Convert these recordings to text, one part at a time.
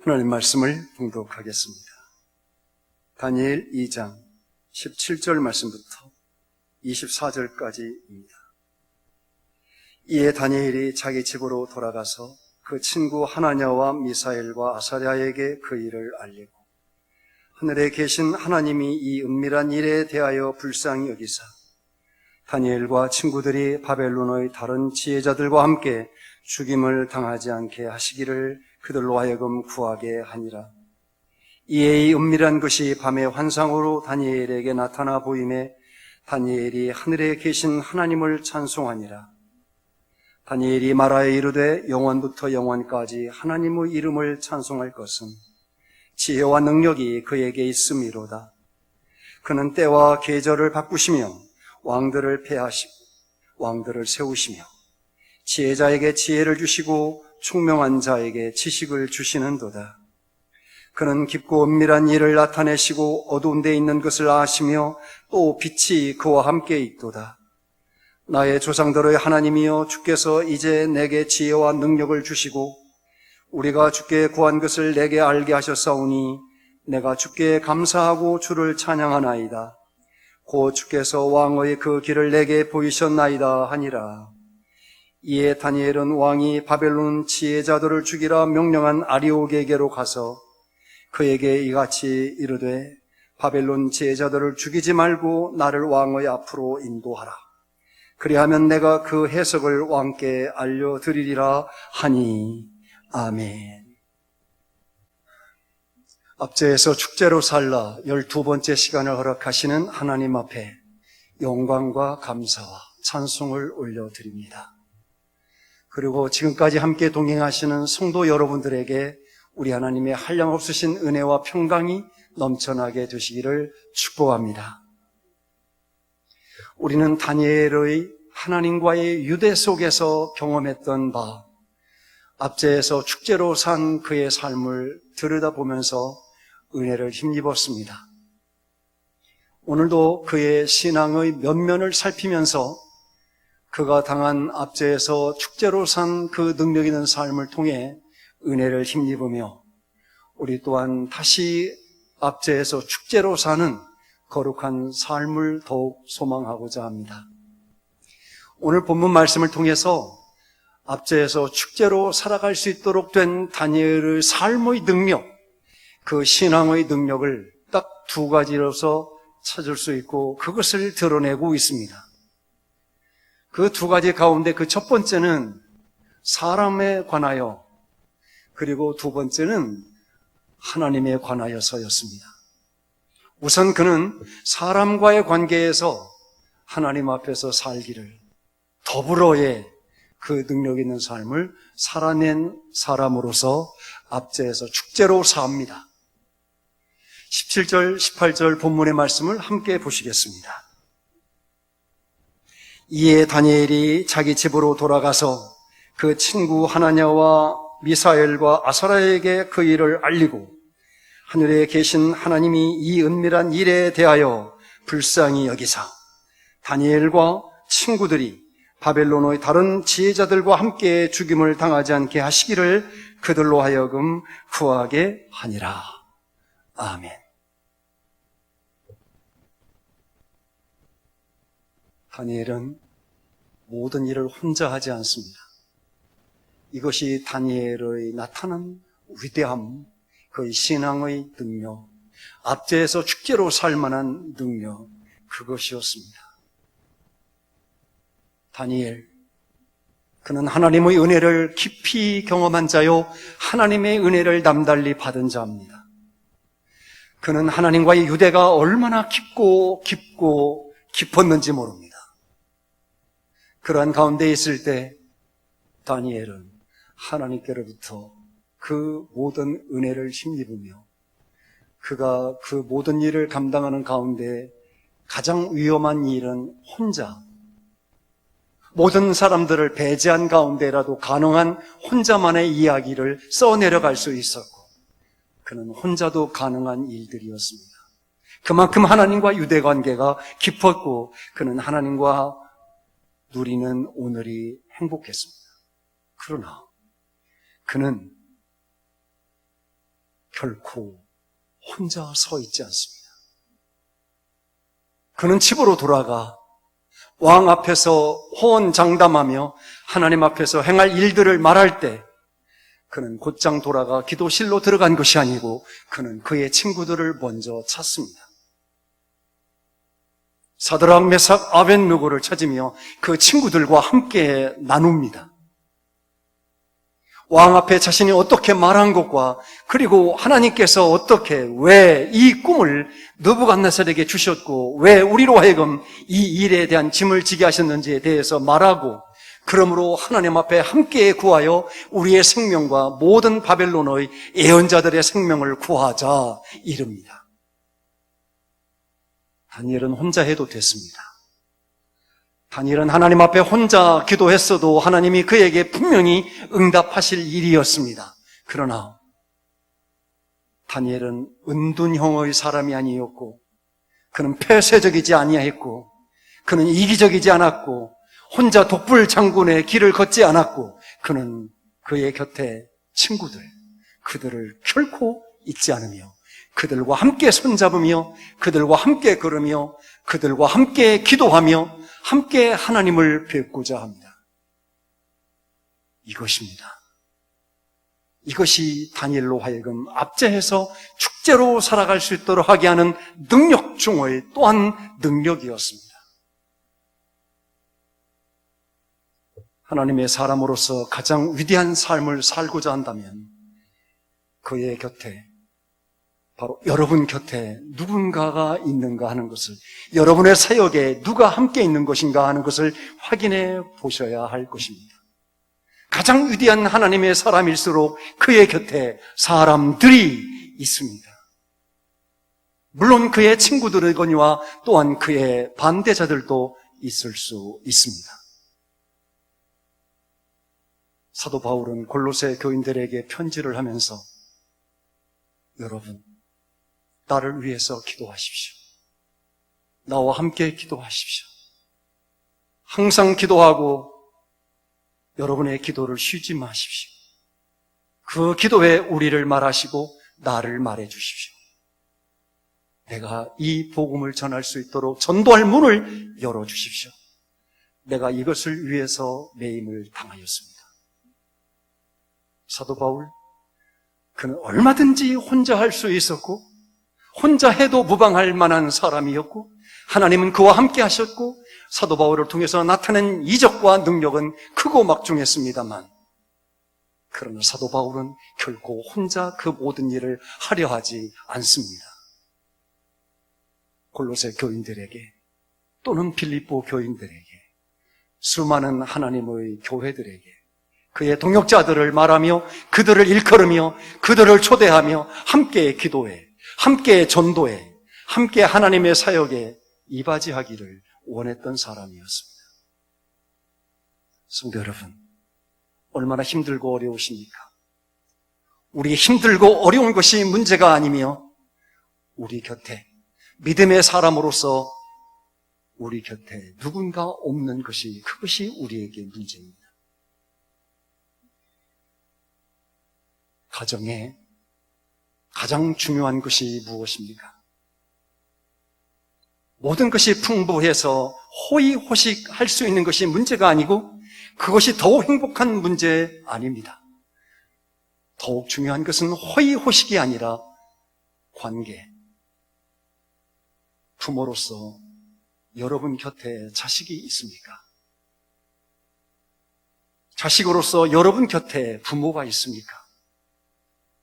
하나님 말씀을 봉독하겠습니다. 다니엘 2장 17절 말씀부터 24절까지입니다. 이에 다니엘이 자기 집으로 돌아가서 그 친구 하나냐와 미사엘과 아사랴에게 그 일을 알리고 하늘에 계신 하나님이 이 은밀한 일에 대하여 불쌍히 여기사 다니엘과 친구들이 바벨론의 다른 지혜자들과 함께 죽임을 당하지 않게 하시기를 그들로 하여금 구하게 하니라. 이에 이 은밀한 것이 밤의 환상으로 다니엘에게 나타나 보임에 다니엘이 하늘에 계신 하나님을 찬송하니라. 다니엘이 말하여 이르되 영원부터 영원까지 하나님의 이름을 찬송할 것은 지혜와 능력이 그에게 있음이로다. 그는 때와 계절을 바꾸시며 왕들을 폐하시고 왕들을 세우시며 지혜자에게 지혜를 주시고 총명한 자에게 지식을 주시는도다. 그는 깊고 은밀한 일을 나타내시고 어두운 데 있는 것을 아시며 또 빛이 그와 함께 있도다. 나의 조상들의 하나님이여 주께서 이제 내게 지혜와 능력을 주시고 우리가 주께 구한 것을 내게 알게 하셨사오니 내가 주께 감사하고 주를 찬양하나이다. 곧 주께서 왕의 그 길을 내게 보이셨나이다 하니라. 이에 다니엘은 왕이 바벨론 지혜자들을 죽이라 명령한 아리옥에게로 가서 그에게 이같이 이르되 바벨론 지혜자들을 죽이지 말고 나를 왕의 앞으로 인도하라. 그리하면 내가 그 해석을 왕께 알려드리리라 하니 아멘. 압제에서 축제로 살라 12번째 시간을 허락하시는 하나님 앞에 영광과 감사와 찬송을 올려드립니다. 그리고 지금까지 함께 동행하시는 성도 여러분들에게 우리 하나님의 한량없으신 은혜와 평강이 넘쳐나게 되시기를 축복합니다. 우리는 다니엘의 하나님과의 유대 속에서 경험했던 바, 압제에서 축제로 산 그의 삶을 들여다보면서 은혜를 힘입었습니다. 오늘도 그의 신앙의 면면을 살피면서 그가 당한 압제에서 축제로 산 그 능력 있는 삶을 통해 은혜를 힘입으며 우리 또한 다시 압제에서 축제로 사는 거룩한 삶을 더욱 소망하고자 합니다. 오늘 본문 말씀을 통해서 압제에서 축제로 살아갈 수 있도록 된 다니엘의 삶의 능력, 그 신앙의 능력을 딱 두 가지로서 찾을 수 있고 그것을 드러내고 있습니다. 그 두 가지 가운데 그 첫 번째는 사람에 관하여, 그리고 두 번째는 하나님에 관하여서였습니다. 우선 그는 사람과의 관계에서 하나님 앞에서 살기를, 더불어의 그 능력 있는 삶을 살아낸 사람으로서 압제에서 축제로 삽니다. 17절, 18절 본문의 말씀을 함께 보시겠습니다. 이에 다니엘이 자기 집으로 돌아가서 그 친구 하나냐와 미사엘과 아사랴에게 그 일을 알리고 하늘에 계신 하나님이 이 은밀한 일에 대하여 불쌍히 여기사 다니엘과 친구들이 바벨론의 다른 지혜자들과 함께 죽임을 당하지 않게 하시기를 그들로 하여금 구하게 하니라. 아멘. 다니엘은 모든 일을 혼자 하지 않습니다. 이것이 다니엘의 나타난 위대함, 그의 신앙의 능력, 압제에서 축제로 살 만한 능력, 그것이었습니다. 다니엘, 그는 하나님의 은혜를 깊이 경험한 자요, 하나님의 은혜를 남달리 받은 자입니다. 그는 하나님과의 유대가 얼마나 깊고 깊었는지 모릅니다. 그러한 가운데 있을 때 다니엘은 하나님께로부터 그 모든 은혜를 힘입으며 그가 그 모든 일을 감당하는 가운데 가장 위험한 일은 혼자, 모든 사람들을 배제한 가운데라도 가능한 혼자만의 이야기를 써내려갈 수 있었고 그는 혼자도 가능한 일들이었습니다. 그만큼 하나님과 유대관계가 깊었고 그는 하나님과 누리는 오늘이 행복했습니다. 그러나 그는 결코 혼자 서 있지 않습니다. 그는 집으로 돌아가 왕 앞에서 호언장담하며 하나님 앞에서 행할 일들을 말할 때 그는 곧장 돌아가 기도실로 들어간 것이 아니고 그는 그의 친구들을 먼저 찾습니다. 사드락, 메삭, 아벳느고를 찾으며 그 친구들과 함께 나눕니다. 왕 앞에 자신이 어떻게 말한 것과 그리고 하나님께서 어떻게 왜 이 꿈을 느부갓네살에게 주셨고 왜 우리로 하여금 이 일에 대한 짐을 지게 하셨는지에 대해서 말하고 그러므로 하나님 앞에 함께 구하여 우리의 생명과 모든 바벨론의 예언자들의 생명을 구하자 이릅니다. 다니엘은 혼자 해도 됐습니다. 다니엘은 하나님 앞에 혼자 기도했어도 하나님이 그에게 분명히 응답하실 일이었습니다. 그러나 다니엘은 은둔형의 사람이 아니었고 그는 폐쇄적이지 아니했고 그는 이기적이지 않았고 혼자 독불 장군의 길을 걷지 않았고 그는 그의 곁에 친구들, 그들을 결코 잊지 않으며 그들과 함께 손잡으며 그들과 함께 걸으며 그들과 함께 기도하며 함께 하나님을 뵙고자 합니다. 이것입니다. 이것이 다니엘로 하여금 압제해서 축제로 살아갈 수 있도록 하게 하는 능력 중의 또한 능력이었습니다. 하나님의 사람으로서 가장 위대한 삶을 살고자 한다면 그의 곁에 바로 여러분 곁에 누군가가 있는가 하는 것을 여러분의 사역에 누가 함께 있는 것인가 하는 것을 확인해 보셔야 할 것입니다. 가장 위대한 하나님의 사람일수록 그의 곁에 사람들이 있습니다. 물론 그의 친구들이거니와 또한 그의 반대자들도 있을 수 있습니다. 사도 바울은 골로새 교인들에게 편지를 하면서 여러분, 나를 위해서 기도하십시오. 나와 함께 기도하십시오. 항상 기도하고 여러분의 기도를 쉬지 마십시오. 그 기도에 우리를 말하시고 나를 말해 주십시오. 내가 이 복음을 전할 수 있도록 전도할 문을 열어주십시오. 내가 이것을 위해서 매임을 당하였습니다. 사도 바울, 그는 얼마든지 혼자 할 수 있었고 혼자 해도 무방할 만한 사람이었고 하나님은 그와 함께 하셨고 사도 바울을 통해서 나타낸 이적과 능력은 크고 막중했습니다만 그러나 사도 바울은 결코 혼자 그 모든 일을 하려 하지 않습니다. 골로새 교인들에게 또는 필립보 교인들에게 수많은 하나님의 교회들에게 그의 동역자들을 말하며 그들을 일컬으며 그들을 초대하며 함께 기도해 함께 전도해 함께 하나님의 사역에 이바지하기를 원했던 사람이었습니다. 성도 여러분, 얼마나 힘들고 어려우십니까? 우리 힘들고 어려운 것이 문제가 아니며 우리 곁에 믿음의 사람으로서 우리 곁에 누군가 없는 것이 그것이 우리에게 문제입니다. 가정에 가장 중요한 것이 무엇입니까? 모든 것이 풍부해서 호의호식할 수 있는 것이 문제가 아니고 그것이 더욱 행복한 문제 아닙니다. 더욱 중요한 것은 호의호식이 아니라 관계. 부모로서 여러분 곁에 자식이 있습니까? 자식으로서 여러분 곁에 부모가 있습니까?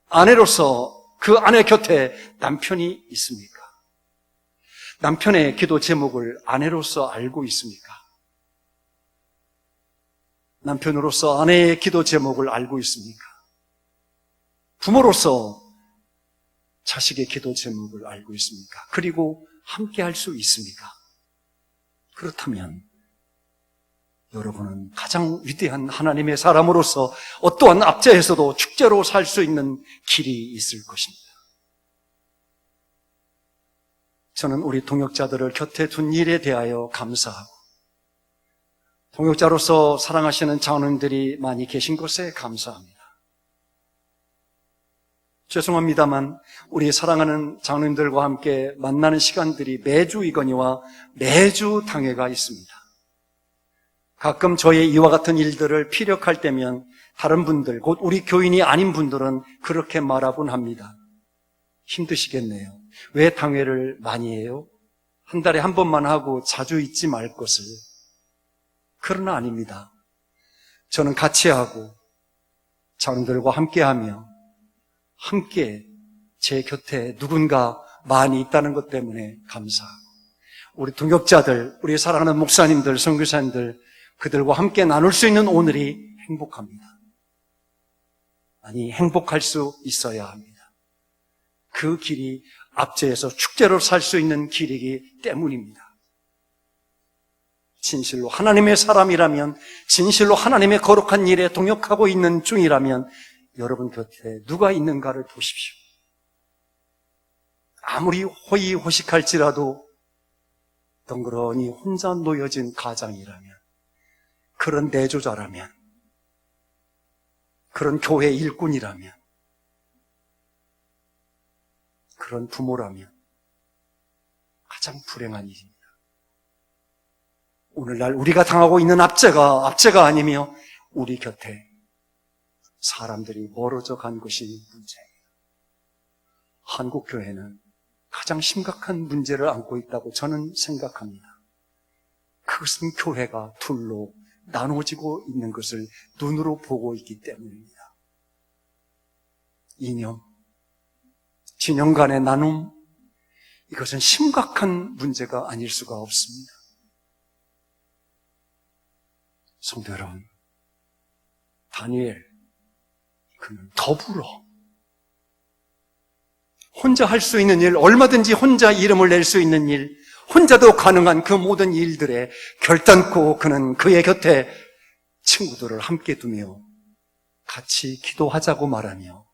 아내로서 그 아내 곁에 남편이 있습니까? 남편의 기도 제목을 아내로서 알고 있습니까? 남편으로서 아내의 기도 제목을 알고 있습니까? 부모로서 자식의 기도 제목을 알고 있습니까? 그리고 함께 할 수 있습니까? 그렇다면 여러분은 가장 위대한 하나님의 사람으로서 어떠한 압제에서도 축제로 살 수 있는 길이 있을 것입니다. 저는 우리 동역자들을 곁에 둔 일에 대하여 감사하고 동역자로서 사랑하시는 장로님들이 많이 계신 것에 감사합니다. 죄송합니다만 우리 사랑하는 장로님들과 함께 만나는 시간들이 매주이거니와 매주 당회가 있습니다. 가끔 저의 이와 같은 일들을 피력할 때면 다른 분들, 곧 우리 교인이 아닌 분들은 그렇게 말하곤 합니다. 힘드시겠네요. 왜 당회를 많이 해요? 한 달에 한 번만 하고 자주 잊지 말 것을. 그러나 아닙니다. 저는 같이 하고 장로들과 함께하며 함께 제 곁에 누군가 많이 있다는 것 때문에 감사하고, 우리 동역자들, 우리 사랑하는 목사님들, 선교사님들, 그들과 함께 나눌 수 있는 오늘이 행복합니다. 아니, 행복할 수 있어야 합니다. 그 길이 압제에서 축제로 살 수 있는 길이기 때문입니다. 진실로 하나님의 사람이라면, 진실로 하나님의 거룩한 일에 동역하고 있는 중이라면 여러분 곁에 누가 있는가를 보십시오. 아무리 호의호식할지라도 덩그러니 혼자 놓여진 가장이라면, 그런 내조자라면, 그런 교회 일꾼이라면, 그런 부모라면 가장 불행한 일입니다. 오늘날 우리가 당하고 있는 압제가 아니며 우리 곁에 사람들이 멀어져 간 것이 문제예요. 한국교회는 가장 심각한 문제를 안고 있다고 저는 생각합니다. 그것은 교회가 둘로 나눠지고 있는 것을 눈으로 보고 있기 때문입니다. 이념, 진영 간의 나눔, 이것은 심각한 문제가 아닐 수가 없습니다. 성도 여러분, 다니엘, 그는 더불어 혼자 할 수 있는 일, 얼마든지 혼자 이름을 낼 수 있는 일, 혼자도 가능한 그 모든 일들에 결단코 그는 그의 곁에 친구들을 함께 두며 같이 기도하자고 말하며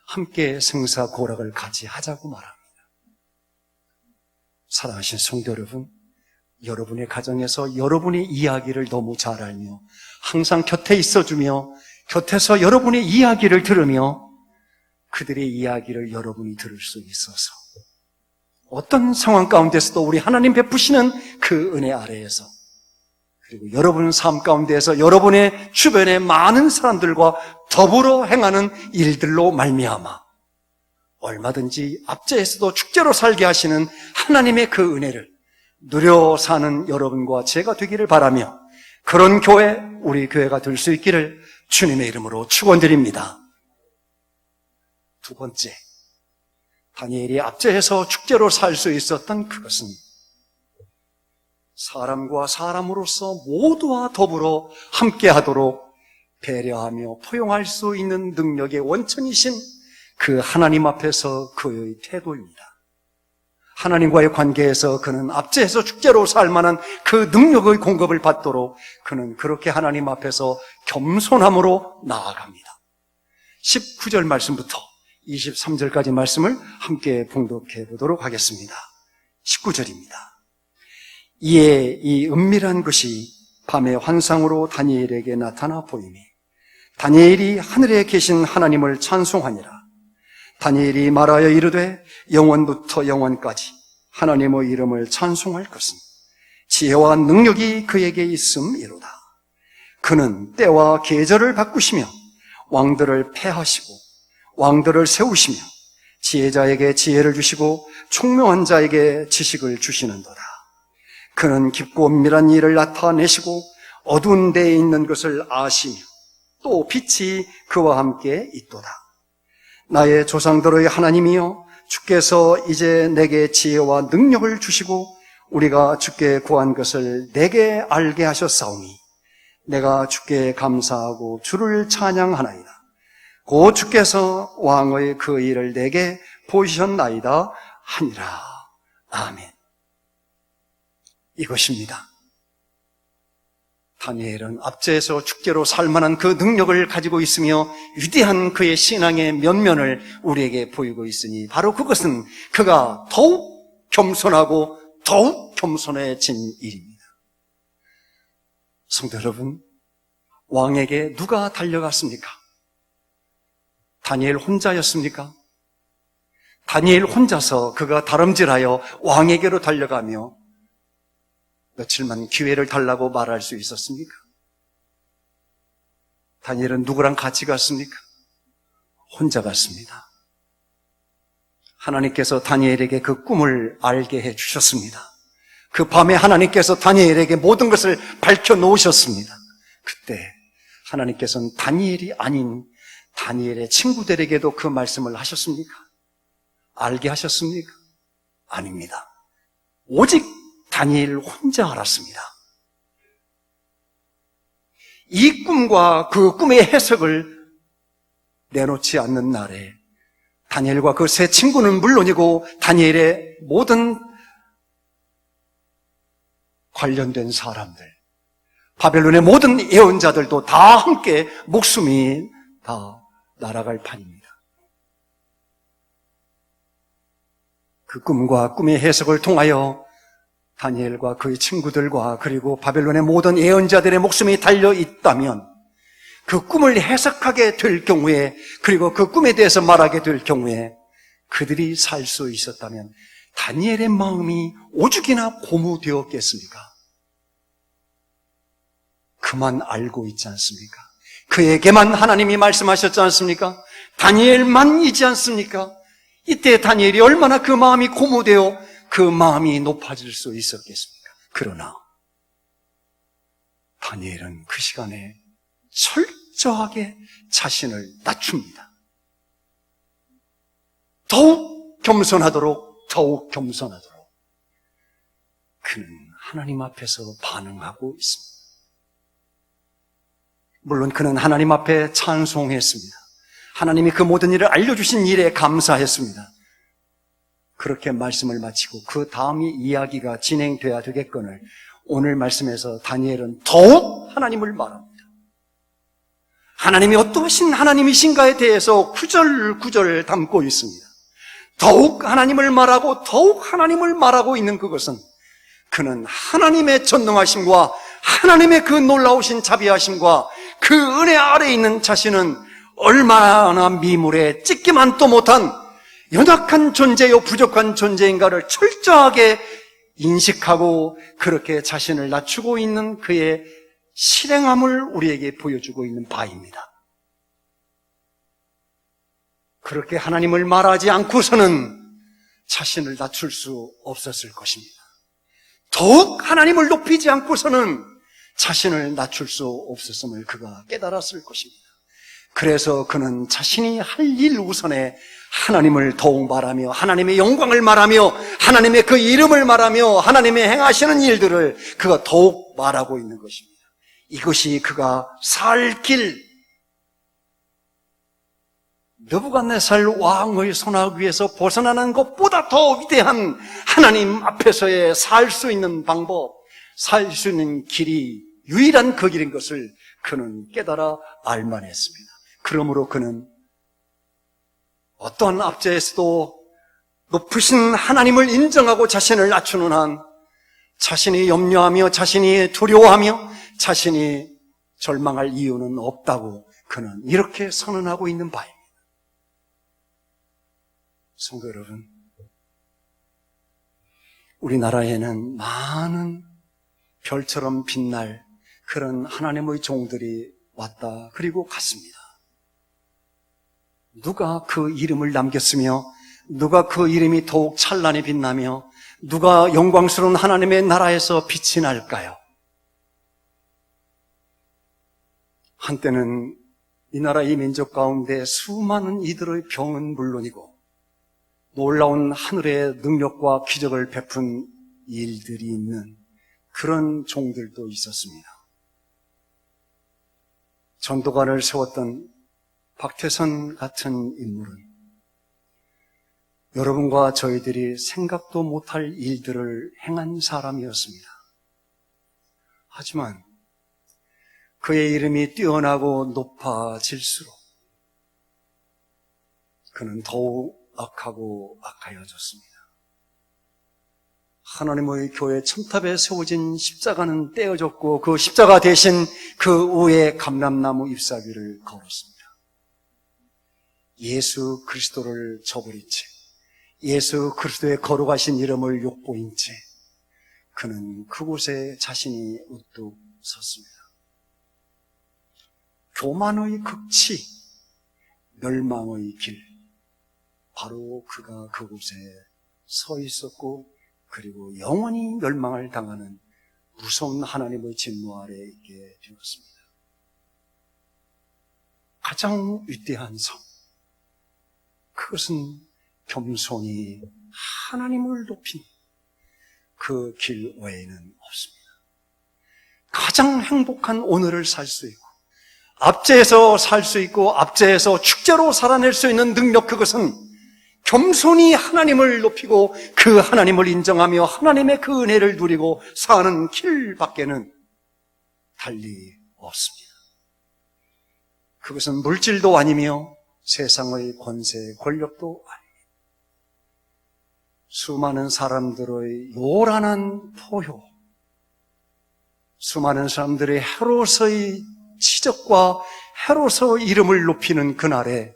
함께 생사고락을 같이 하자고 말합니다. 사랑하신 성도 여러분, 여러분의 가정에서 여러분의 이야기를 너무 잘 알며 항상 곁에 있어주며 곁에서 여러분의 이야기를 들으며 그들의 이야기를 여러분이 들을 수 있어서 어떤 상황 가운데서도 우리 하나님 베푸시는 그 은혜 아래에서, 그리고 여러분 삶 가운데에서 여러분의 주변의 많은 사람들과 더불어 행하는 일들로 말미암아 얼마든지 압제에서도 축제로 살게 하시는 하나님의 그 은혜를 누려 사는 여러분과 제가 되기를 바라며, 그런 교회, 우리 교회가 될 수 있기를 주님의 이름으로 축원드립니다. 두 번째, 다니엘이 압제해서 축제로 살 수 있었던 그것은 사람과 사람으로서 모두와 더불어 함께하도록 배려하며 포용할 수 있는 능력의 원천이신 그 하나님 앞에서 그의 태도입니다. 하나님과의 관계에서 그는 압제해서 축제로 살 만한 그 능력의 공급을 받도록 그는 그렇게 하나님 앞에서 겸손함으로 나아갑니다. 19절 말씀부터 23절까지 말씀을 함께 봉독해 보도록 하겠습니다. 19절입니다. 이에 이 은밀한 것이 밤의 환상으로 다니엘에게 나타나 보이니 다니엘이 하늘에 계신 하나님을 찬송하니라. 다니엘이 말하여 이르되 영원부터 영원까지 하나님의 이름을 찬송할 것은 지혜와 능력이 그에게 있음이로다. 그는 때와 계절을 바꾸시며 왕들을 패하시고 왕들을 세우시며 지혜자에게 지혜를 주시고 총명한 자에게 지식을 주시는도다. 그는 깊고 은밀한 일을 나타내시고 어두운 데에 있는 것을 아시며 또 빛이 그와 함께 있도다. 나의 조상들의 하나님이여, 주께서 이제 내게 지혜와 능력을 주시고 우리가 주께 구한 것을 내게 알게 하셨사오니 내가 주께 감사하고 주를 찬양하나이다. 곧 주께서 왕의 그 일을 내게 보이셨나이다 하니라. 아멘. 이것입니다. 다니엘은 압제에서 축제로 살만한 그 능력을 가지고 있으며 위대한 그의 신앙의 면면을 우리에게 보이고 있으니 바로 그것은 그가 더욱 겸손하고 더욱 겸손해진 일입니다. 성도 여러분, 왕에게 누가 달려갔습니까? 다니엘 혼자였습니까? 다니엘 혼자서 그가 다름질하여 왕에게로 달려가며 며칠만 기회를 달라고 말할 수 있었습니까? 다니엘은 누구랑 같이 갔습니까? 혼자 갔습니다. 하나님께서 다니엘에게 그 꿈을 알게 해주셨습니다. 그 밤에 하나님께서 다니엘에게 모든 것을 밝혀놓으셨습니다. 그때 하나님께서는 다니엘이 아닌 다니엘의 친구들에게도 그 말씀을 하셨습니까? 알게 하셨습니까? 아닙니다. 오직 다니엘 혼자 알았습니다. 이 꿈과 그 꿈의 해석을 내놓지 않는 날에 다니엘과 그 세 친구는 물론이고 다니엘의 모든 관련된 사람들, 바벨론의 모든 예언자들도 다 함께 목숨이 다 날아갈 판입니다. 그 꿈과 꿈의 해석을 통하여 다니엘과 그의 친구들과 그리고 바벨론의 모든 예언자들의 목숨이 달려 있다면 그 꿈을 해석하게 될 경우에 그리고 그 꿈에 대해서 말하게 될 경우에 그들이 살 수 있었다면 다니엘의 마음이 오죽이나 고무되었겠습니까? 그만 알고 있지 않습니까? 그에게만 하나님이 말씀하셨지 않습니까? 다니엘만이지 않습니까? 이때 다니엘이 얼마나 그 마음이 고무되어 그 마음이 높아질 수 있었겠습니까? 그러나 다니엘은 그 시간에 철저하게 자신을 낮춥니다. 더욱 겸손하도록 그는 하나님 앞에서 반응하고 있습니다. 물론 그는 하나님 앞에 찬송했습니다. 하나님이 그 모든 일을 알려주신 일에 감사했습니다. 그렇게 말씀을 마치고 그 다음이 이야기가 진행돼야 되겠거늘 오늘 말씀에서 다니엘은 더욱 하나님을 말합니다. 하나님이 어떠하신 하나님이신가에 대해서 구절구절 담고 있습니다. 더욱 하나님을 말하고 더욱 하나님을 말하고 있는 그것은 그는 하나님의 전능하심과 하나님의 그 놀라우신 자비하심과 그 은혜 아래에 있는 자신은 얼마나 미물에 찍기만도 못한 연약한 존재요 부족한 존재인가를 철저하게 인식하고 그렇게 자신을 낮추고 있는 그의 실행함을 우리에게 보여주고 있는 바입니다. 그렇게 하나님을 말하지 않고서는 자신을 낮출 수 없었을 것입니다. 더욱 하나님을 높이지 않고서는 자신을 낮출 수 없었음을 그가 깨달았을 것입니다. 그래서 그는 자신이 할 일 우선에 하나님을 더욱 말하며 하나님의 영광을 말하며 하나님의 그 이름을 말하며 하나님의 행하시는 일들을 그가 더욱 말하고 있는 것입니다. 이것이 그가 살 길, 느부갓네살 왕의 손아귀에서 벗어나는 것보다 더 위대한 하나님 앞에서의 살 수 있는 방법, 살 수 있는 길이 유일한 그 길인 것을 그는 깨달아 알만했습니다. 그러므로 그는 어떠한 압제에서도 높으신 하나님을 인정하고 자신을 낮추는 한 자신이 염려하며 자신이 두려워하며 자신이 절망할 이유는 없다고 그는 이렇게 선언하고 있는 바입니다. 성도 여러분, 우리나라에는 많은 별처럼 빛날 그런 하나님의 종들이 왔다 그리고 갔습니다. 누가 그 이름을 남겼으며 누가 그 이름이 더욱 찬란히 빛나며 누가 영광스러운 하나님의 나라에서 빛이 날까요? 한때는 이 나라 이 민족 가운데 수많은 이들의 병은 물론이고 놀라운 하늘의 능력과 기적을 베푼 일들이 있는 그런 종들도 있었습니다. 전도관을 세웠던 박태선 같은 인물은 여러분과 저희들이 생각도 못할 일들을 행한 사람이었습니다. 하지만 그의 이름이 뛰어나고 높아질수록 그는 더욱 악하고 악하여졌습니다. 하나님의 교회 첨탑에 세워진 십자가는 떼어졌고 그 십자가 대신 그 위에 감람나무 잎사귀를 걸었습니다. 예수 그리스도를 저버린 채 예수 그리스도의 거룩하신 이름을 욕보인 채 그는 그곳에 자신이 우뚝 섰습니다. 교만의 극치, 멸망의 길, 바로 그가 그곳에 서 있었고, 그리고 영원히 멸망을 당하는 무서운 하나님의 진노 아래에 있게 되었습니다. 가장 위대한 성, 그것은 겸손히 하나님을 높인 그 길 외에는 없습니다. 가장 행복한 오늘을 살 수 있고, 압제에서 살 수 있고, 압제에서 축제로 살아낼 수 있는 능력, 그것은 겸손히 하나님을 높이고 그 하나님을 인정하며 하나님의 그 은혜를 누리고 사는 길밖에는 달리 없습니다. 그것은 물질도 아니며 세상의 권세, 권력도 아닙니다. 수많은 사람들의 요란한 포효, 수많은 사람들의 헤롯의 치적과 헤롯의 이름을 높이는 그날에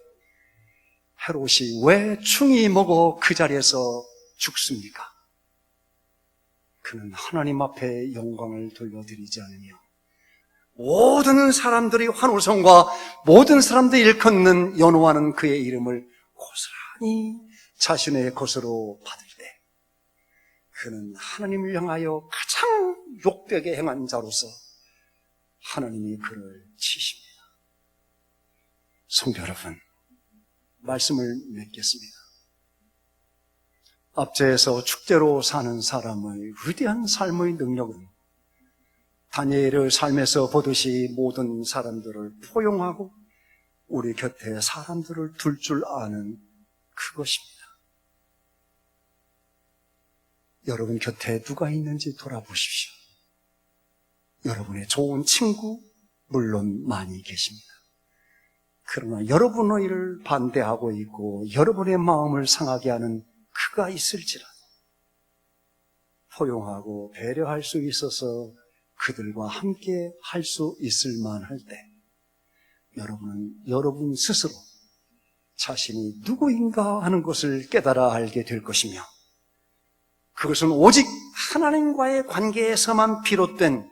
헤롯이 왜 충이 먹어 그 자리에서 죽습니까? 그는 하나님 앞에 영광을 돌려드리지 않으며 모든 사람들이 환호성과 모든 사람들이 일컫는 연호하는 그의 이름을 고스란히 자신의 것으로 받을 때 그는 하나님을 향하여 가장 욕되게 행한 자로서 하나님이 그를 치십니다. 성도 여러분, 말씀을 맺겠습니다. 압제에서 축제로 사는 사람의 위대한 삶의 능력은 다니엘의 삶에서 보듯이 모든 사람들을 포용하고 우리 곁에 사람들을 둘 줄 아는 그것입니다. 여러분 곁에 누가 있는지 돌아보십시오. 여러분의 좋은 친구 물론 많이 계십니다. 그러나 여러분의 일을 반대하고 있고 여러분의 마음을 상하게 하는 그가 있을지라도 포용하고 배려할 수 있어서 그들과 함께 할 수 있을 만할 때 여러분은 여러분 스스로 자신이 누구인가 하는 것을 깨달아 알게 될 것이며 그것은 오직 하나님과의 관계에서만 비롯된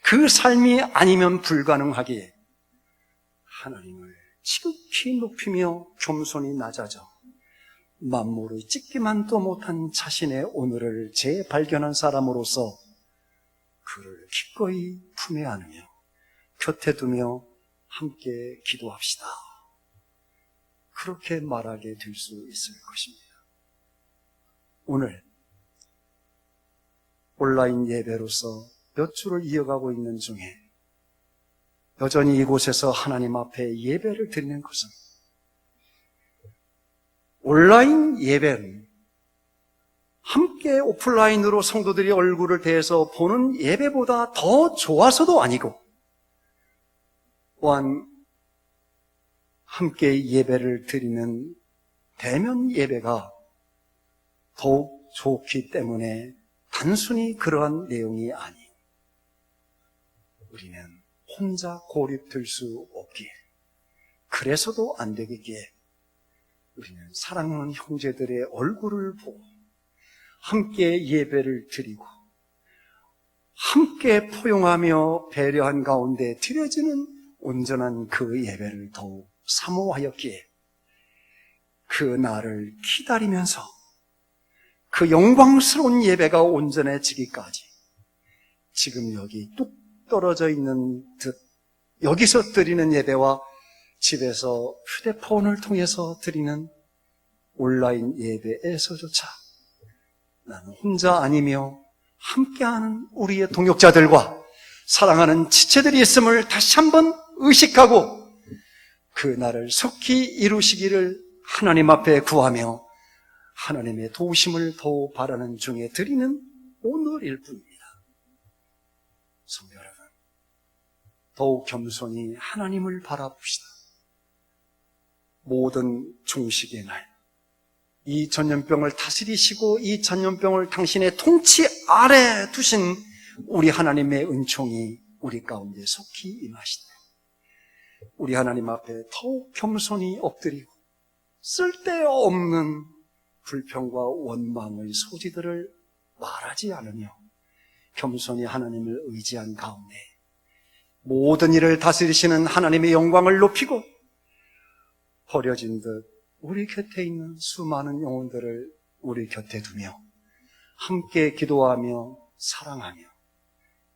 그 삶이 아니면 불가능하기에 하나님을 지극히 높이며 겸손히 낮아져 만물의 찢기만도 못한 자신의 오늘을 재발견한 사람으로서 그를 기꺼이 품에 안으며 곁에 두며 함께 기도합시다. 그렇게 말하게 될 수 있을 것입니다. 오늘 온라인 예배로서 몇 주를 이어가고 있는 중에 여전히 이곳에서 하나님 앞에 예배를 드리는 것은 온라인 예배는 함께 오프라인으로 성도들이 얼굴을 대해서 보는 예배보다 더 좋아서도 아니고 또한 함께 예배를 드리는 대면 예배가 더욱 좋기 때문에 단순히 그러한 내용이 아니에요. 우리는 혼자 고립될 수 없기에 그래서도 안 되겠기에 우리는 사랑하는 형제들의 얼굴을 보고 함께 예배를 드리고 함께 포용하며 배려한 가운데 드려지는 온전한 그 예배를 더욱 사모하였기에 그 날을 기다리면서 그 영광스러운 예배가 온전해지기까지 지금 여기 뚝 떨어져 있는 듯 여기서 드리는 예배와 집에서 휴대폰을 통해서 드리는 온라인 예배에서조차 나는 혼자 아니며 함께하는 우리의 동역자들과 사랑하는 지체들이 있음을 다시 한번 의식하고 그 날을 속히 이루시기를 하나님 앞에 구하며 하나님의 도우심을 더욱 바라는 중에 드리는 오늘일 뿐입니다. 성도 여러분, 더욱 겸손히 하나님을 바라봅시다. 모든 종식의 날, 이 전염병을 다스리시고 이 전염병을 당신의 통치 아래 두신 우리 하나님의 은총이 우리 가운데 속히 임하시되 우리 하나님 앞에 더욱 겸손히 엎드리고 쓸데없는 불평과 원망의 소지들을 말하지 않으며 겸손히 하나님을 의지한 가운데 모든 일을 다스리시는 하나님의 영광을 높이고 버려진 듯 우리 곁에 있는 수많은 영혼들을 우리 곁에 두며 함께 기도하며 사랑하며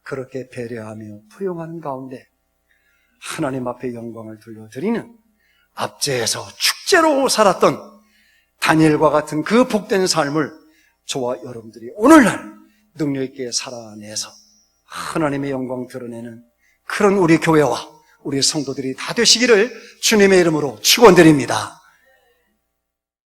그렇게 배려하며 포용하는 가운데 하나님 앞에 영광을 돌려드리는 압제에서 축제로 살았던 다니엘과 같은 그 복된 삶을 저와 여러분들이 오늘날 능력 있게 살아내서 하나님의 영광 드러내는 그런 우리 교회와 우리 성도들이 다 되시기를 주님의 이름으로 축원드립니다.